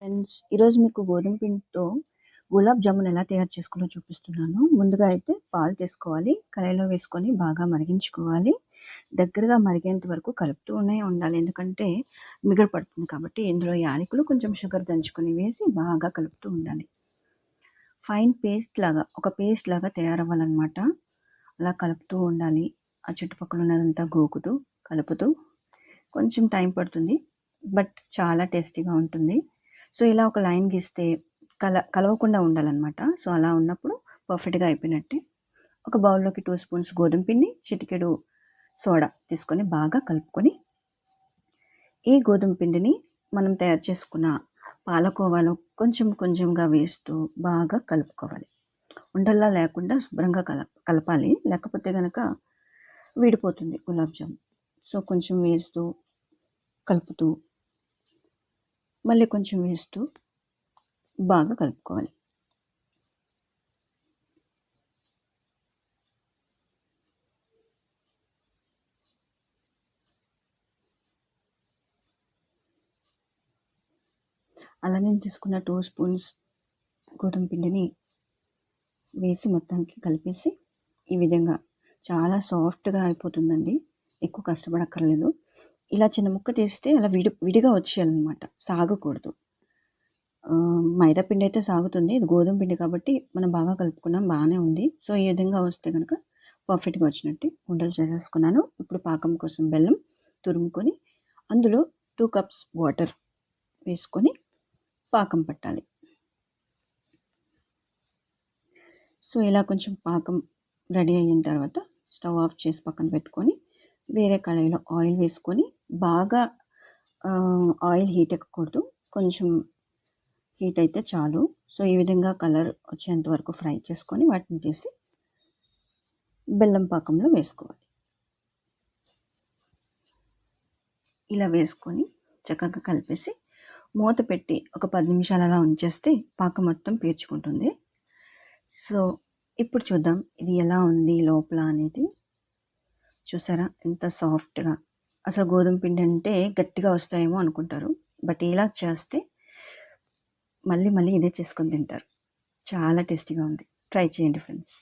Friends, ఈరోజు మీకు గోధుమ పిండితో గులాబ్ జామున్ ఎలా తయారు చేసుకోవాలో చూపిస్తున్నాను. ముందుగా అయితే పాలు తీసుకోవాలి. కడాయిలో వేసుకొని బాగా మరిగించుకోవాలి. దగ్గరగా మరిగేంత వరకు కలుపుతూనే ఉండాలి. ఎందుకంటే మిగడ పడుతుంది కాబట్టి. ఇందులో యాలకులు, కొంచెం షుగర్ దంచుకొని వేసి బాగా కలుపుతూ ఉండాలి. ఫైన్ పేస్ట్ లాగా, ఒక పేస్ట్ లాగా తయారవ్వాలన్నమాట. అలా కలుపుతూ ఉండాలి. ఆ చుట్టుపక్కల ఉన్నదంతా గోకుతూ, కలుపుతూ కొంచెం టైం పడుతుంది. బట్ చాలా టేస్టీగా ఉంటుంది. సో ఇలా ఒక లైన్ గీస్తే కలవకుండా ఉండాలన్నమాట. సో అలా ఉన్నప్పుడు పర్ఫెక్ట్గా అయిపోయినట్టే. ఒక బౌల్లోకి 2 స్పూన్స్ గోధుమ పిండి, చిటికెడు సోడా తీసుకొని బాగా కలుపుకొని, ఈ గోధుమ పిండిని మనం తయారు చేసుకున్న పాలకోవాలో కొంచెం కొంచెంగా వేస్తూ బాగా కలుపుకోవాలి. ఉండల్లా లేకుండా శుభ్రంగా కలపాలి. లేకపోతే కనుక విడిపోతుంది గులాబ్ జామ్. సో కొంచెం వేస్తూ కలుపుతూ మళ్ళీ కొంచెం వేస్తూ బాగా కలుపుకోవాలి. అలా నేను తీసుకున్న 2 స్పూన్స్ గోధుమ పిండిని వేసి మొత్తానికి కలిపేసి ఈ విధంగా చాలా సాఫ్ట్గా అయిపోతుందండి. ఎక్కువ కష్టపడక్కర్లేదు. ఇలా చిన్న ముక్క తీస్తే అలా విడిగా వచ్చేయాలన్నమాట, సాగకూడదు. మైదా పిండి అయితే సాగుతుంది. ఇది గోధుమ పిండి కాబట్టి మనం బాగా కలుపుకున్నాం, బాగానే ఉంది. సో ఈ విధంగా వస్తే కనుక పర్ఫెక్ట్గా వచ్చినట్టు ఉండలు చేసేసుకున్నాను. ఇప్పుడు పాకం కోసం బెల్లం తురుముకొని అందులో 2 కప్స్ వాటర్ వేసుకొని పాకం పట్టాలి. సో ఇలా కొంచెం పాకం రెడీ అయిన తర్వాత స్టవ్ ఆఫ్ చేసి పక్కన పెట్టుకొని వేరే కడాయిలో ఆయిల్ వేసుకొని బాగా ఆయిల్ హీట్ ఎక్కకూడదు, కొంచెం హీట్ అయితే చాలు. సో ఈ విధంగా కలర్ వచ్చేంత వరకు ఫ్రై చేసుకొని వాటిని తీసి బెల్లం పాకంలో వేసుకోవాలి. ఇలా వేసుకొని చక్కగా కలిపేసి మూత పెట్టి ఒక 10 నిమిషాలు అలా ఉంచేస్తే పాకం మొత్తం పీల్చుకుంటుంది. సో ఇప్పుడు చూద్దాం ఇది ఎలా ఉంది లోపల అనేది. చూసారా ఎంత సాఫ్ట్గా. అసలు గోధుమ పిండి అంటే గట్టిగా వస్తాయేమో అనుకుంటారు, బట్ ఇలా చేస్తే మళ్ళీ మళ్ళీ ఇదే చేసుకొని తింటారు. చాలా టేస్టీగా ఉంది. ట్రై చేయండి ఫ్రెండ్స్.